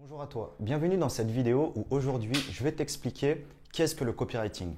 Bonjour à toi, bienvenue dans cette vidéo où aujourd'hui je vais t'expliquer qu'est-ce que le copywriting.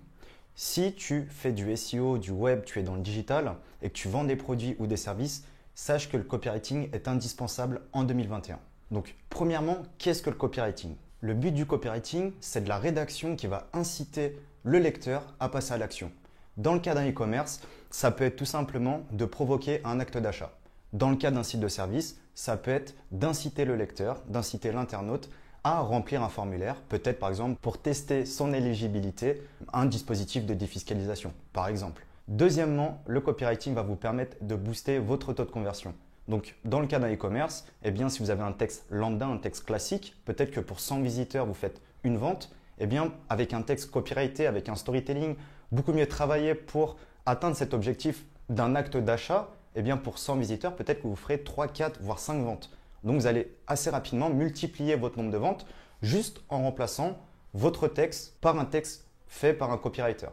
Si tu fais du SEO, du web, tu es dans le digital et que tu vends des produits ou des services, sache que le copywriting est indispensable en 2021. Donc premièrement, qu'est-ce que le copywriting? Le but du copywriting, c'est de la rédaction qui va inciter le lecteur à passer à l'action. Dans le cas d'un e-commerce, ça peut être tout simplement de provoquer un acte d'achat. Dans le cas d'un site de service, ça peut être d'inciter le lecteur, d'inciter l'internaute à remplir un formulaire, peut-être par exemple pour tester son éligibilité à un dispositif de défiscalisation, par exemple. Deuxièmement, le copywriting va vous permettre de booster votre taux de conversion. Donc, dans le cas d'un e-commerce, eh bien, si vous avez un texte lambda, un texte classique, peut-être que pour 100 visiteurs, vous faites une vente, eh bien, avec un texte copyrighté, avec un storytelling, beaucoup mieux travaillé pour atteindre cet objectif d'un acte d'achat, eh bien, pour 100 visiteurs, peut-être que vous ferez 3, 4, voire 5 ventes. Donc, vous allez assez rapidement multiplier votre nombre de ventes juste en remplaçant votre texte par un texte fait par un copywriter.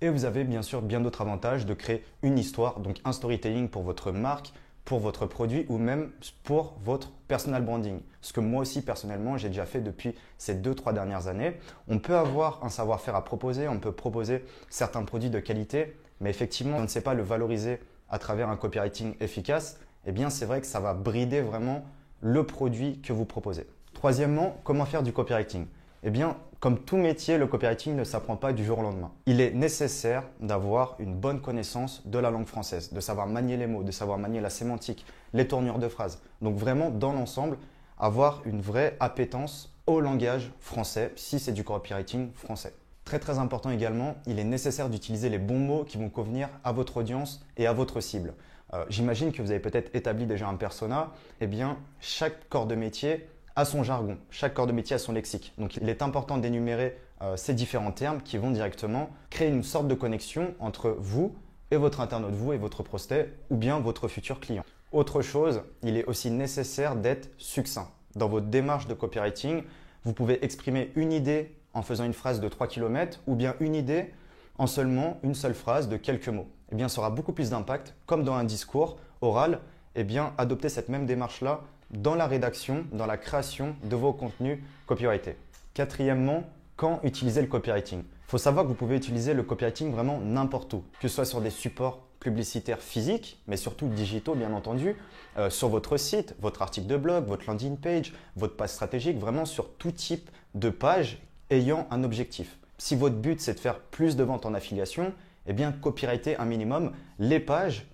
Et vous avez bien sûr bien d'autres avantages de créer une histoire, donc un storytelling pour votre marque, pour votre produit ou même pour votre personal branding. Ce que moi aussi personnellement j'ai déjà fait depuis ces 2-3 dernières années. On peut avoir un savoir-faire à proposer, on peut proposer certains produits de qualité, mais effectivement on ne sait pas le valoriser à travers un copywriting efficace, eh bien c'est vrai que ça va brider vraiment le produit que vous proposez. Troisièmement, comment faire du copywriting? Eh bien, comme tout métier, le copywriting ne s'apprend pas du jour au lendemain. Il est nécessaire d'avoir une bonne connaissance de la langue française, de savoir manier les mots, de savoir manier la sémantique, les tournures de phrases. Donc vraiment, dans l'ensemble, avoir une vraie appétence au langage français, si c'est du copywriting français. Très très important également, il est nécessaire d'utiliser les bons mots qui vont convenir à votre audience et à votre cible. J'imagine que vous avez peut-être établi déjà un persona. Eh bien, chaque corps de métier a son jargon, chaque corps de métier a son lexique. Donc il est important d'énumérer ces différents termes qui vont directement créer une sorte de connexion entre vous et votre internaute, vous et votre prospect ou bien votre futur client. Autre chose, il est aussi nécessaire d'être succinct. Dans votre démarche de copywriting, vous pouvez exprimer une idée en faisant une phrase de 3 km ou bien une idée en seulement une seule phrase de quelques mots. Eh bien, ça aura beaucoup plus d'impact, comme dans un discours oral. Eh bien, adoptez cette même démarche-là dans la rédaction, dans la création de vos contenus copyrightés. Quatrièmement, quand utiliser le copywriting? Il faut savoir que vous pouvez utiliser le copywriting vraiment n'importe où, que ce soit sur des supports publicitaires physiques, mais surtout digitaux bien entendu, sur votre site, votre article de blog, votre landing page, votre page stratégique, vraiment sur tout type de page ayant un objectif. Si votre but c'est de faire plus de ventes en affiliation, eh bien copywritez un minimum les pages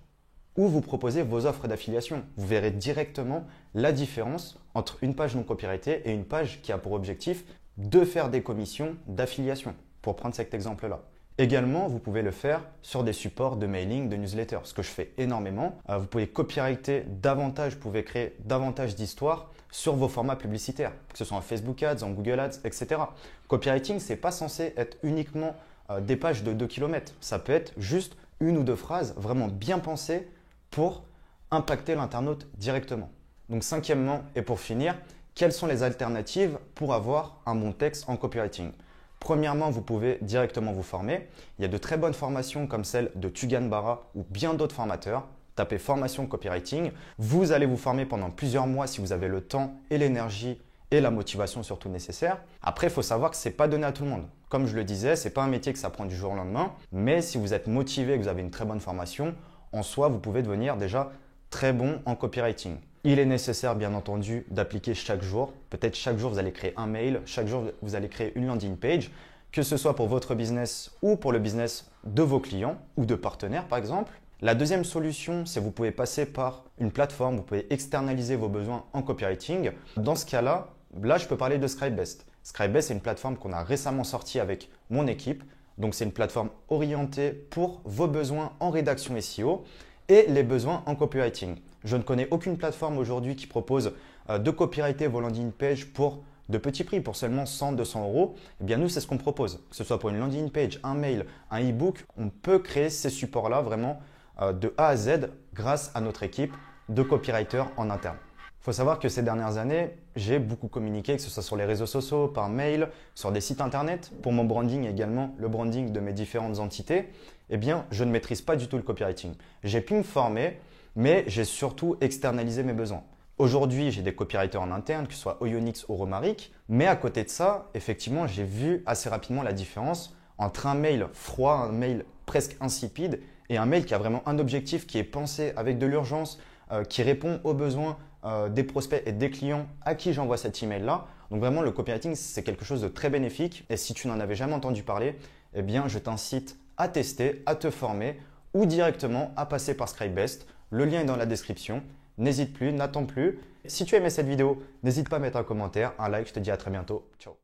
où vous proposez vos offres d'affiliation. Vous verrez directement la différence entre une page non copyrightée et une page qui a pour objectif de faire des commissions d'affiliation, pour prendre cet exemple-là. Également, vous pouvez le faire sur des supports de mailing, de newsletter, ce que je fais énormément. Vous pouvez copyrighter davantage, vous pouvez créer davantage d'histoires sur vos formats publicitaires, que ce soit en Facebook Ads, en Google Ads, etc. Copywriting, ce n'est pas censé être uniquement des pages de 2 km. Ça peut être juste une ou deux phrases vraiment bien pensées pour impacter l'internaute directement. Donc cinquièmement, et pour finir, quelles sont les alternatives pour avoir un bon texte en copywriting? Premièrement, vous pouvez directement vous former. Il y a de très bonnes formations comme celle de Tugan Bara ou bien d'autres formateurs. Tapez formation copywriting. Vous allez vous former pendant plusieurs mois si vous avez le temps et l'énergie et la motivation surtout nécessaire. Après, il faut savoir que ce n'est pas donné à tout le monde. Comme je le disais, ce n'est pas un métier que ça prend du jour au lendemain. Mais si vous êtes motivé et que vous avez une très bonne formation, en soi, vous pouvez devenir déjà très bon en copywriting. Il est nécessaire, bien entendu, d'appliquer chaque jour. Peut-être chaque jour, vous allez créer un mail. Chaque jour, vous allez créer une landing page, que ce soit pour votre business ou pour le business de vos clients ou de partenaires, par exemple. La deuxième solution, c'est que vous pouvez passer par une plateforme. Vous pouvez externaliser vos besoins en copywriting. Dans ce cas-là, je peux parler de Scribest. Scribest, c'est une plateforme qu'on a récemment sortie avec mon équipe. Donc, c'est une plateforme orientée pour vos besoins en rédaction SEO et les besoins en copywriting. Je ne connais aucune plateforme aujourd'hui qui propose de copyrighter vos landing pages pour de petits prix, pour seulement 100-200 euros. Eh bien, nous, c'est ce qu'on propose. Que ce soit pour une landing page, un mail, un e-book, on peut créer ces supports-là vraiment de A à Z grâce à notre équipe de copywriters en interne. Il faut savoir que ces dernières années, j'ai beaucoup communiqué, que ce soit sur les réseaux sociaux, par mail, sur des sites internet. Pour mon branding également, le branding de mes différentes entités, eh bien, je ne maîtrise pas du tout le copywriting. J'ai pu me former, mais j'ai surtout externalisé mes besoins. Aujourd'hui, j'ai des copywriters en interne, que ce soit Oyonix ou Romaric, mais à côté de ça, effectivement, j'ai vu assez rapidement la différence entre un mail froid, un mail presque insipide et un mail qui a vraiment un objectif, qui est pensé avec de l'urgence, qui répond aux besoins des prospects et des clients à qui j'envoie cet email-là. Donc vraiment, le copywriting, c'est quelque chose de très bénéfique. Et si tu n'en avais jamais entendu parler, eh bien, je t'incite à tester, à te former ou directement à passer par Scribebest. Le lien est dans la description. N'hésite plus, n'attends plus. Si tu as aimé cette vidéo, n'hésite pas à mettre un commentaire, un like. Je te dis à très bientôt. Ciao.